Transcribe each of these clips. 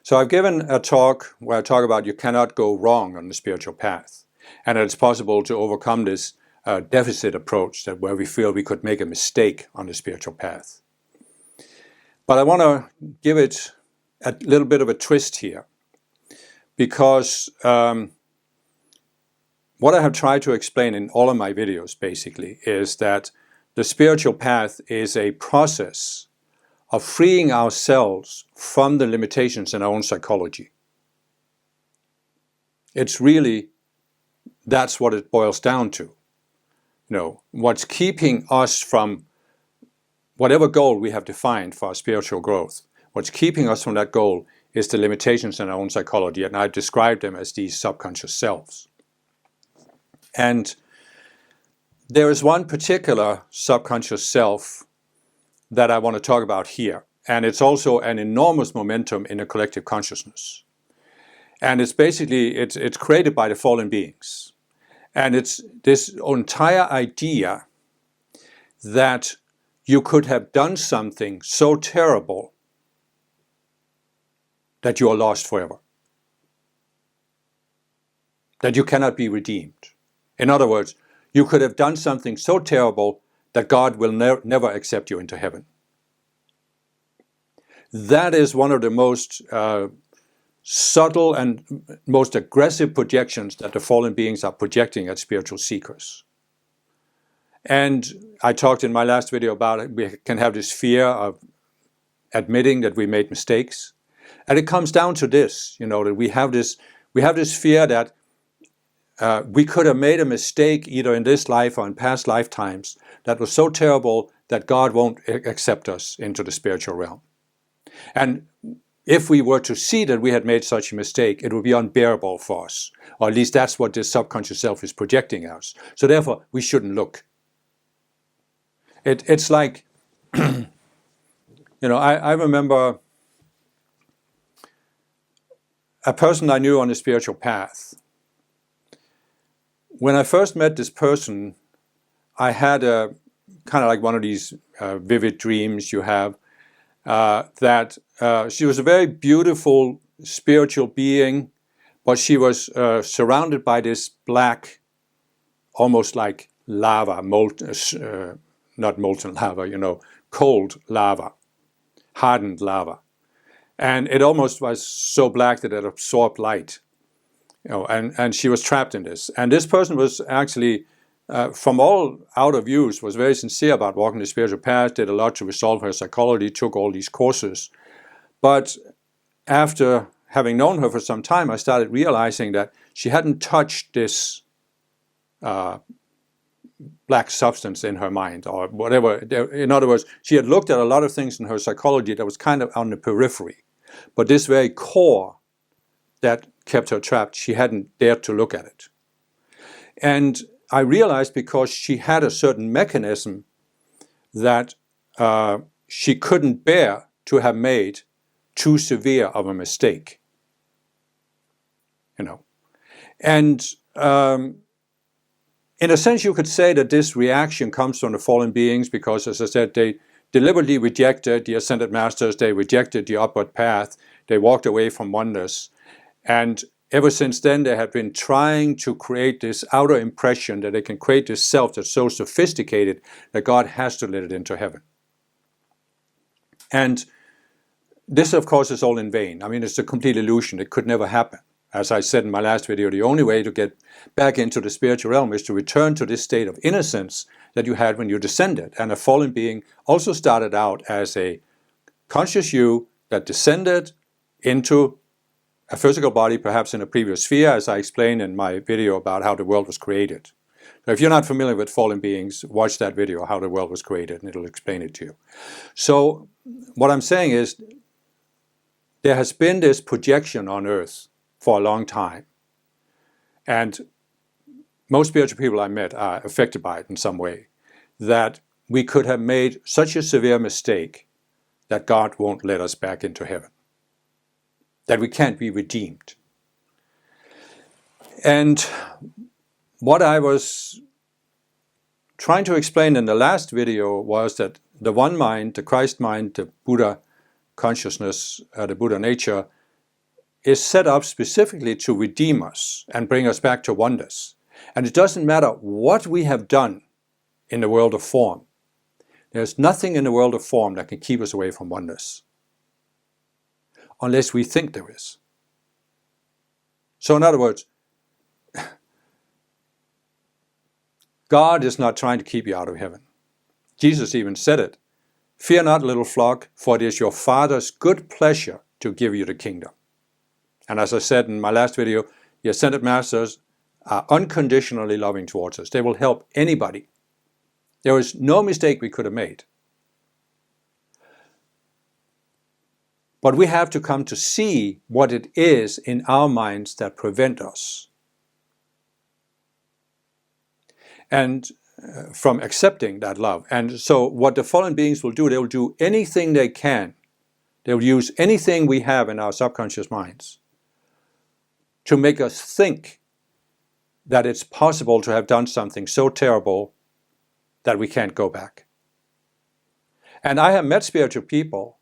So I've given a talk where I talk about you cannot go wrong on the spiritual path, and that it's possible to overcome this deficit approach that where we feel we could make a mistake on the spiritual path. But I want to give it a little bit of a twist here, because what I have tried to explain in all of my videos basically is that the spiritual path is a process of freeing ourselves from the limitations in our own psychology. It's really, that's what it boils down to. What's keeping us from whatever goal we have defined for our spiritual growth, what's keeping us from that goal is the limitations in our own psychology, and I've described them as these subconscious selves. And there is one particular subconscious self that I want to talk about here. And it's also an enormous momentum in the collective consciousness. And it's basically, it's created by the fallen beings. And it's this entire idea that you could have done something so terrible that you are lost forever. That you cannot be redeemed. In other words, you could have done something so terrible that God will never accept you into heaven. That is one of the most subtle and most aggressive projections that the fallen beings are projecting at spiritual seekers. And I talked in my last video about it. We can have this fear of admitting that we made mistakes. And it comes down to this, that we have this fear that we could have made a mistake either in this life or in past lifetimes that was so terrible that God won't accept us into the spiritual realm. And if we were to see that we had made such a mistake, it would be unbearable for us. Or at least that's what this subconscious self is projecting us. So therefore, we shouldn't look. It's like, I remember a person I knew on the spiritual path. When I first met this person, I had a kind of like one of these vivid dreams you have, that she was a very beautiful spiritual being, but she was surrounded by this black, almost like lava, not molten lava, cold lava, hardened lava. And it almost was so black that it absorbed light. And she was trapped in this. And this person was actually, from all outer views, was very sincere about walking the spiritual path, did a lot to resolve her psychology, took all these courses. But after having known her for some time, I started realizing that she hadn't touched this black substance in her mind or whatever. In other words, she had looked at a lot of things in her psychology that was kind of on the periphery. But this very core that kept her trapped, she hadn't dared to look at it. And I realized because she had a certain mechanism that she couldn't bear to have made too severe of a mistake. And in a sense, you could say that this reaction comes from the fallen beings because, as I said, they deliberately rejected the ascended masters, they rejected the upward path, they walked away from oneness. And ever since then, they have been trying to create this outer impression that they can create this self that's so sophisticated that God has to let it into heaven. And this, of course, is all in vain. I mean, it's a complete illusion. It could never happen. As I said in my last video, the only way to get back into the spiritual realm is to return to this state of innocence that you had when you descended. And a fallen being also started out as a conscious you that descended into a physical body, perhaps in a previous sphere, as I explained in my video about how the world was created. So if you're not familiar with fallen beings, watch that video, How the World Was Created, and it'll explain it to you. So what I'm saying is, there has been this projection on Earth for a long time. And most spiritual people I met are affected by it in some way, that we could have made such a severe mistake that God won't let us back into heaven, that we can't be redeemed. And what I was trying to explain in the last video was that the one mind, the Christ mind, the Buddha consciousness, the Buddha nature, is set up specifically to redeem us and bring us back to oneness. And it doesn't matter what we have done in the world of form. There's nothing in the world of form that can keep us away from oneness, unless we think there is. So in other words, God is not trying to keep you out of heaven. Jesus even said it. Fear not, little flock, for it is your Father's good pleasure to give you the kingdom. And as I said in my last video, the ascended masters are unconditionally loving towards us. They will help anybody. There is no mistake we could have made. But we have to come to see what it is in our minds that prevent us and from accepting that love. And so what the fallen beings will do, they will do anything they can. They will use anything we have in our subconscious minds to make us think that it's possible to have done something so terrible that we can't go back. And I have met spiritual people.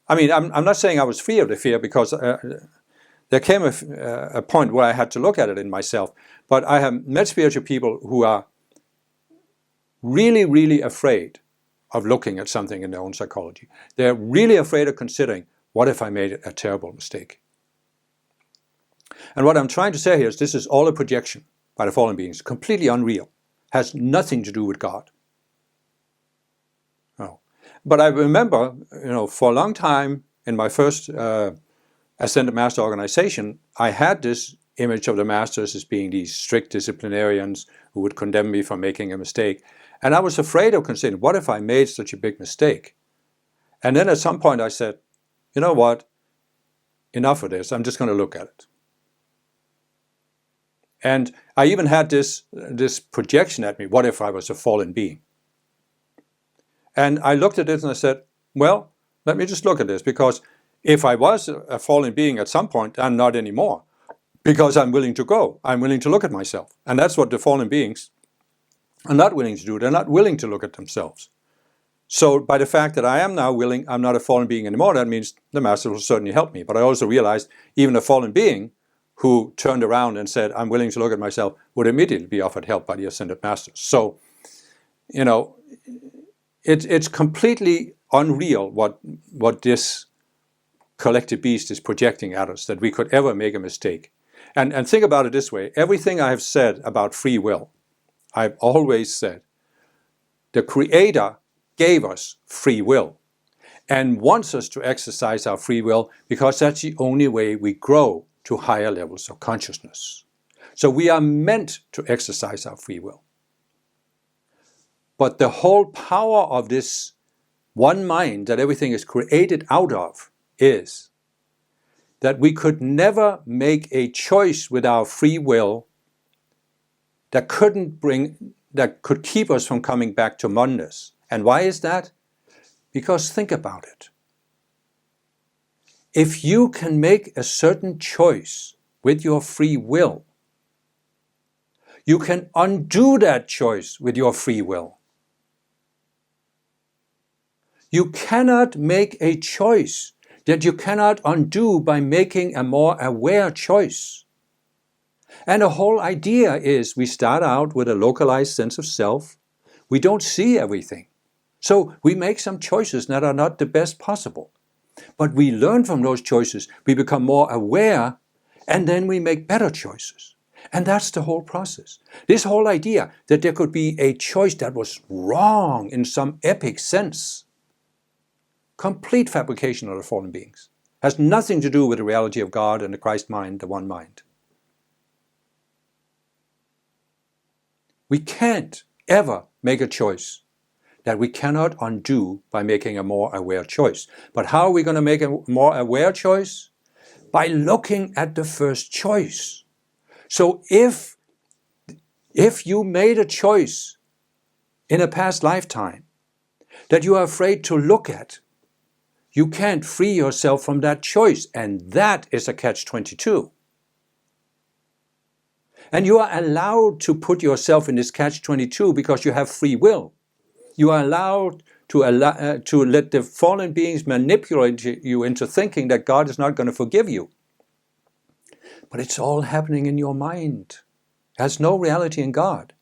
I mean, I'm not saying I was free of the fear, because there came a point where I had to look at it in myself. But I have met spiritual people who are really, really afraid of looking at something in their own psychology. They're really afraid of considering, what if I made a terrible mistake? And what I'm trying to say here is this is all a projection by the fallen beings, completely unreal, has nothing to do with God. No. But I remember, for a long time in my first Ascended Master organization, I had this image of the masters as being these strict disciplinarians who would condemn me for making a mistake. And I was afraid of considering, what if I made such a big mistake? And then at some point I said, you know what, enough of this, I'm just going to look at it. And I even had this projection at me, what if I was a fallen being? And I looked at it and I said, well, let me just look at this, because if I was a fallen being at some point, I'm not anymore, because I'm willing to go. I'm willing to look at myself. And that's what the fallen beings are not willing to do. They're not willing to look at themselves. So by the fact that I am now willing, I'm not a fallen being anymore, that means the Master will certainly help me. But I also realized even a fallen being who turned around and said, I'm willing to look at myself, would immediately be offered help by the Ascended Masters. So, it's completely unreal what this collective beast is projecting at us, that we could ever make a mistake. And think about it this way. Everything I have said about free will, I've always said, the Creator gave us free will and wants us to exercise our free will, because that's the only way we grow to higher levels of consciousness. So we are meant to exercise our free will. But the whole power of this one mind that everything is created out of is that we could never make a choice with our free will that could keep us from coming back to oneness. And why is that? Because think about it. If you can make a certain choice with your free will, you can undo that choice with your free will. You cannot make a choice that you cannot undo by making a more aware choice. And the whole idea is we start out with a localized sense of self. We don't see everything. So we make some choices that are not the best possible. But we learn from those choices. We become more aware, and then we make better choices. And that's the whole process. This whole idea that there could be a choice that was wrong in some epic sense, complete fabrication of the fallen beings, has nothing to do with the reality of God and the Christ mind, the one mind. We can't ever make a choice that we cannot undo by making a more aware choice. But how are we going to make a more aware choice? By looking at the first choice. So if you made a choice in a past lifetime that you are afraid to look at, you can't free yourself from that choice. And that is a catch-22. And you are allowed to put yourself in this catch-22 because you have free will. You are allowed to let the fallen beings manipulate you into thinking that God is not going to forgive you. But it's all happening in your mind. It has no reality in God.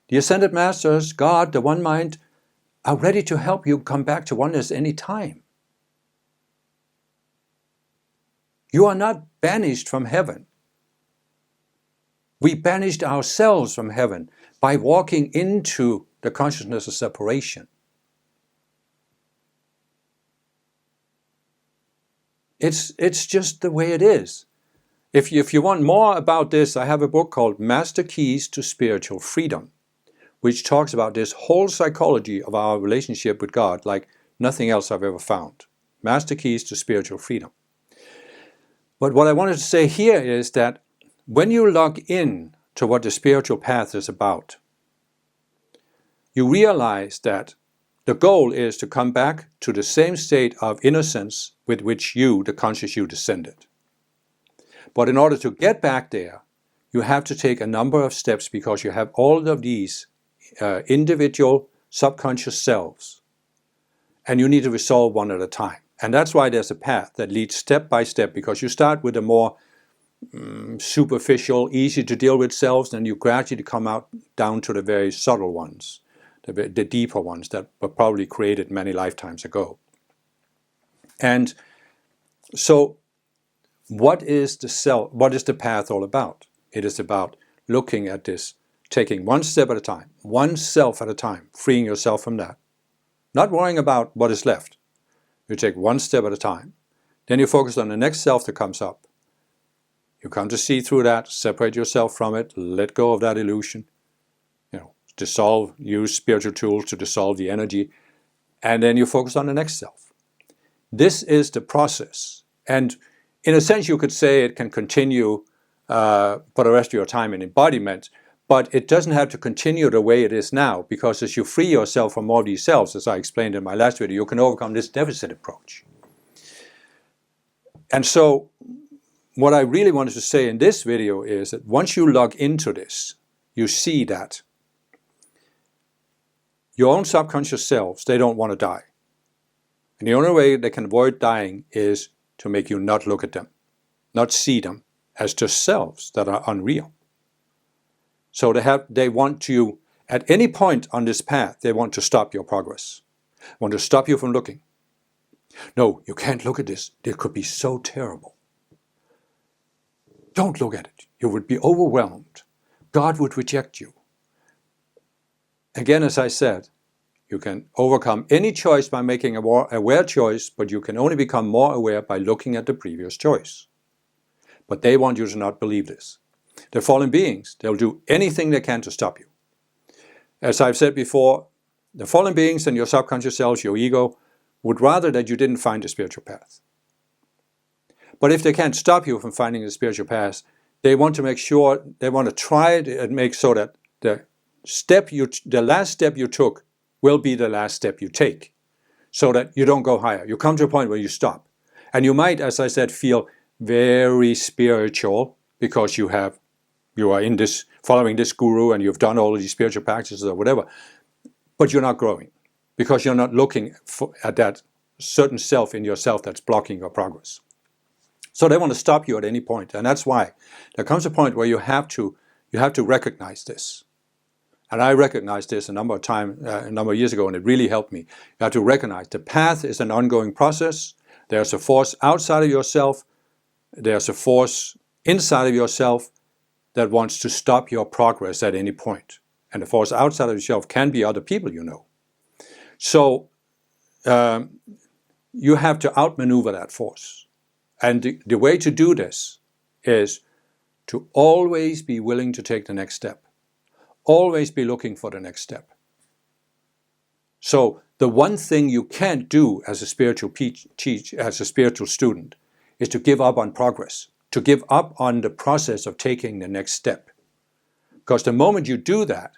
The Ascended Masters, God, the One Mind, are ready to help you come back to oneness any time. You are not banished from heaven. We banished ourselves from heaven by walking into the consciousness of separation. It's just the way it is. If you want more about this, I have a book called Master Keys to Spiritual Freedom, which talks about this whole psychology of our relationship with God like nothing else I've ever found. Master Keys to Spiritual Freedom. But what I wanted to say here is that when you log in to what the spiritual path is about, you realize that the goal is to come back to the same state of innocence with which you, the conscious you, descended. But in order to get back there, you have to take a number of steps because you have all of these individual subconscious selves, and you need to resolve one at a time. And that's why there's a path that leads step by step, because you start with the more superficial, easy to deal with selves, and you gradually come out down to the very subtle ones, the deeper ones that were probably created many lifetimes ago. And so what is the path all about? It is about looking at this, taking one step at a time, one self at a time, freeing yourself from that. Not worrying about what is left. You take one step at a time. Then you focus on the next self that comes up. You come to see through that, separate yourself from it, let go of that illusion. Dissolve, use spiritual tools to dissolve the energy, and then you focus on the next self. This is the process. And in a sense, you could say it can continue for the rest of your time in embodiment, but it doesn't have to continue the way it is now, because as you free yourself from all these selves, as I explained in my last video, you can overcome this deficit approach. And so what I really wanted to say in this video is that once you log into this, you see that your own subconscious selves, they don't want to die. And the only way they can avoid dying is to make you not look at them, not see them as just selves that are unreal. So they want you, at any point on this path, they want to stop your progress, want to stop you from looking. No, you can't look at this. It could be so terrible. Don't look at it. You would be overwhelmed. God would reject you. Again, as I said, you can overcome any choice by making a more aware choice, but you can only become more aware by looking at the previous choice. But they want you to not believe this. They're fallen beings. They'll do anything they can to stop you. As I've said before, the fallen beings and your subconscious selves, your ego, would rather that you didn't find the spiritual path. But if they can't stop you from finding the spiritual path, they want to make sure, they want to try and make so that the last step you took will be the last step you take, so that you don't go higher. You come to a point where you stop. And you might, as I said, feel very spiritual because you are in this, following this guru, and you've done all of these spiritual practices or whatever, but you're not growing because you're not looking at that certain self in yourself that's blocking your progress. So they want to stop you at any point, and that's why there comes a point where you have to recognize this. And I recognized this a number of years ago, and it really helped me. You have to recognize the path is an ongoing process. There's a force outside of yourself. There's a force inside of yourself that wants to stop your progress at any point. And the force outside of yourself can be other people you know. So you have to outmaneuver that force. And the way to do this is to always be willing to take the next step. Always be looking for the next step. So the one thing you can't do as a spiritual student is to give up on progress, to give up on the process of taking the next step. Because the moment you do that,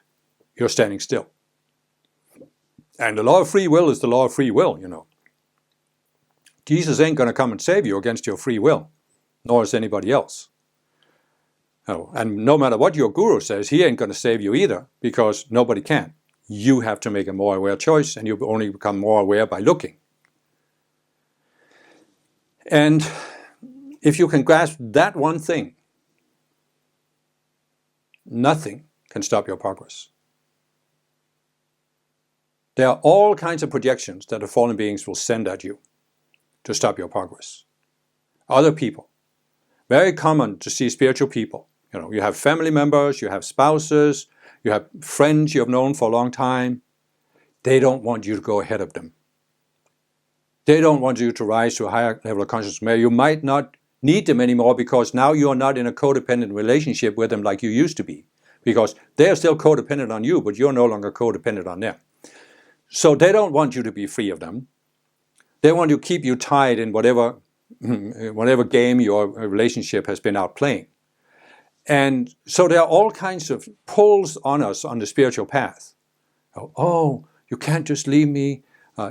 you're standing still. And the law of free will is the law of free will, you know. Jesus ain't going to come and save you against your free will, nor is anybody else. Oh, and no matter what your guru says, he ain't going to save you either, because nobody can. You have to make a more aware choice, and you only become more aware by looking. And if you can grasp that one thing, nothing can stop your progress. There are all kinds of projections that the fallen beings will send at you to stop your progress. Other people. Very common to see spiritual people. You have family members, you have spouses, you have friends you have known for a long time. They don't want you to go ahead of them. They don't want you to rise to a higher level of consciousness where you might not need them anymore, because now you are not in a codependent relationship with them like you used to be. Because they are still codependent on you, but you're no longer codependent on them. So they don't want you to be free of them. They want to keep you tied in whatever game your relationship has been out playing. And so there are all kinds of pulls on us on the spiritual path. Oh, you can't just leave me.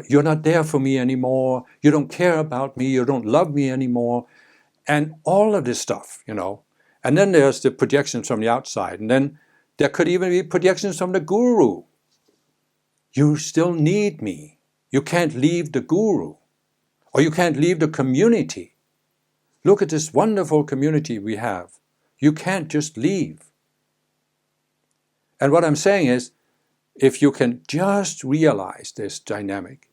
You're not there for me anymore. You don't care about me. You don't love me anymore. And all of this stuff, And then there's the projections from the outside. And then there could even be projections from the guru. You still need me. You can't leave the guru. Or you can't leave the community. Look at this wonderful community we have. You can't just leave. And what I'm saying is, if you can just realize this dynamic,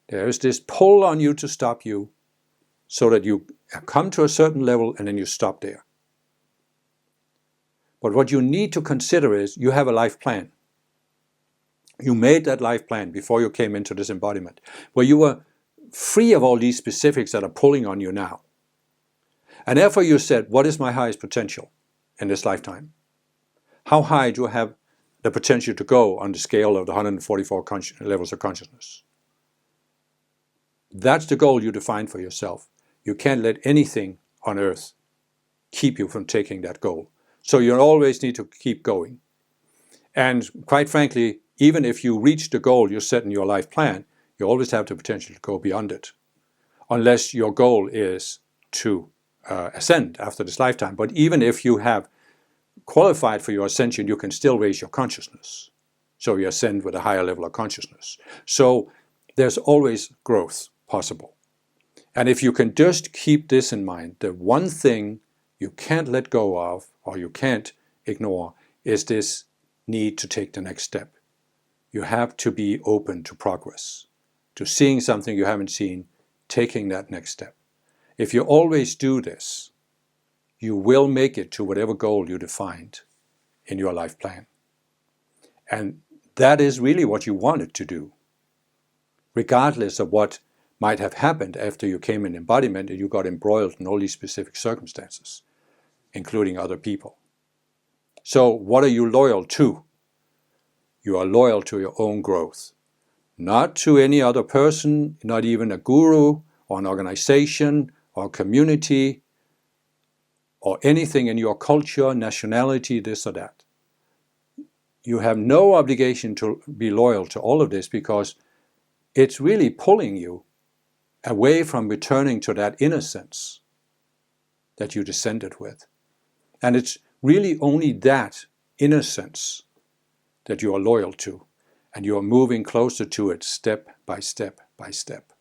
there is this pull on you to stop you, so that you come to a certain level and then you stop there. But what you need to consider is, you have a life plan. You made that life plan before you came into this embodiment, where you were free of all these specifics that are pulling on you now. And therefore you said, what is my highest potential in this lifetime? How high do I have the potential to go on the scale of the 144 levels of consciousness? That's the goal you define for yourself. You can't let anything on earth keep you from taking that goal. So you always need to keep going. And quite frankly, even if you reach the goal you set in your life plan, you always have the potential to go beyond it. Unless your goal is to ascend after this lifetime. But even if you have qualified for your ascension, you can still raise your consciousness. So you ascend with a higher level of consciousness. So there's always growth possible. And if you can just keep this in mind, the one thing you can't let go of, or you can't ignore, is this need to take the next step. You have to be open to progress, to seeing something you haven't seen, taking that next step. If you always do this, you will make it to whatever goal you defined in your life plan. And that is really what you wanted to do, regardless of what might have happened after you came in embodiment and you got embroiled in all these specific circumstances, including other people. So what are you loyal to? You are loyal to your own growth, not to any other person, not even a guru or an organization or community or anything in your culture, nationality, this or that. You have no obligation to be loyal to all of this, because it's really pulling you away from returning to that innocence that you descended with. And it's really only that innocence that you are loyal to, and you are moving closer to it step by step by step.